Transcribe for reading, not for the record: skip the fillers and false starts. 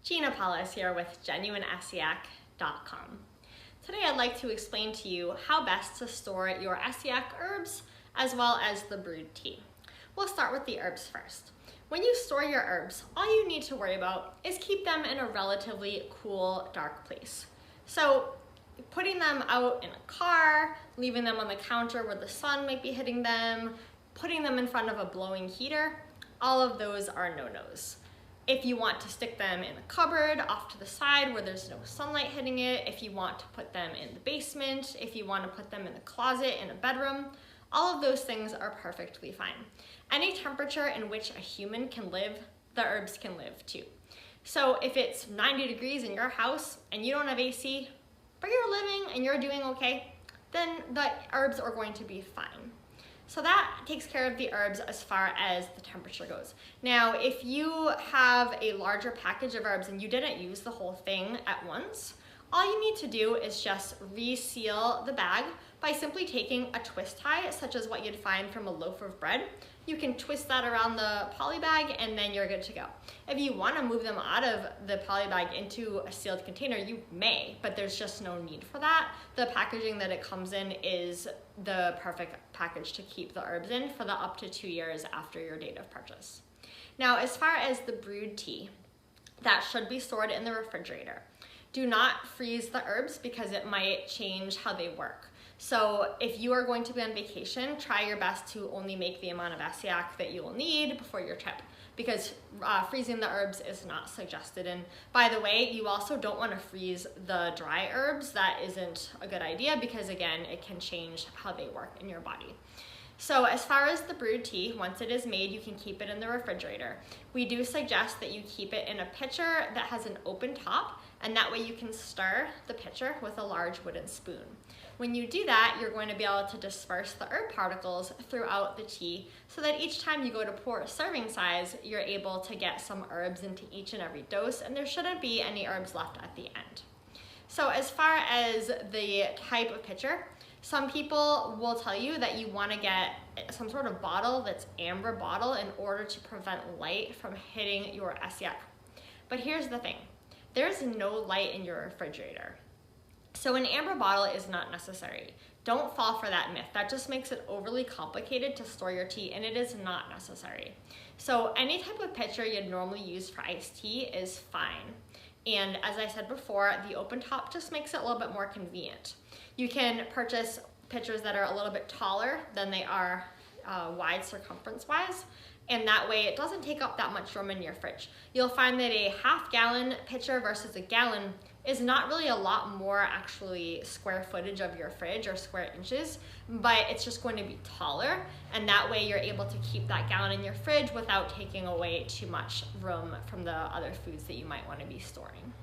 Gina Paulus here with GenuineEssiac.com. Today I'd like to explain to you how best to store your Essiac herbs as well as the brewed tea. We'll start with the herbs first. When you store your herbs, all you need to worry about is keep them in a relatively cool, dark place. So putting them out in a car, leaving them on the counter where the sun might be hitting them, putting them in front of a blowing heater, all of those are no-nos. If you want to stick them in the cupboard off to the side where there's no sunlight hitting it, if you want to put them in the basement, if you want to put them in the closet in a bedroom, all of those things are perfectly fine. Any temperature in which a human can live, the herbs can live too. So if it's 90 degrees in your house and you don't have AC, but you're living and you're doing okay, then the herbs are going to be fine. So that takes care of the herbs as far as the temperature goes. Now, if you have a larger package of herbs and you didn't use the whole thing at once, all you need to do is just reseal the bag by simply taking a twist tie, such as what you'd find from a loaf of bread. You can twist that around the poly bag and then you're good to go. If you want to move them out of the poly bag into a sealed container, you may, but there's just no need for that. The packaging that it comes in is the perfect package to keep the herbs in for the up to 2 years after your date of purchase. Now, as far as the brewed tea, that should be stored in the refrigerator. Do not freeze the herbs because it might change how they work. So if you are going to be on vacation, try your best to only make the amount of Essiac that you will need before your trip, because freezing the herbs is not suggested. And by the way, you also don't want to freeze the dry herbs. That isn't a good idea because, again, it can change how they work in your body. So as far as the brewed tea, once it is made, you can keep it in the refrigerator. We do suggest that you keep it in a pitcher that has an open top, and that way you can stir the pitcher with a large wooden spoon. When you do that, you're going to be able to disperse the herb particles throughout the tea so that each time you go to pour a serving size, you're able to get some herbs into each and every dose, and there shouldn't be any herbs left at the end. So as far as the type of pitcher, some people will tell you that you want to get some sort of bottle that's amber bottle in order to prevent light from hitting your Essiac. But here's the thing, there's no light in your refrigerator. So an amber bottle is not necessary. Don't fall for that myth. That just makes it overly complicated to store your tea, and it is not necessary. So any type of pitcher you'd normally use for iced tea is fine. And as I said before, the open top just makes it a little bit more convenient. You can purchase pitchers that are a little bit taller than they are wide circumference-wise, and that way it doesn't take up that much room in your fridge. You'll find that a half-gallon pitcher versus a gallon is not really a lot more actually square footage of your fridge or square inches, but it's just going to be taller, and that way you're able to keep that gallon in your fridge without taking away too much room from the other foods that you might want to be storing.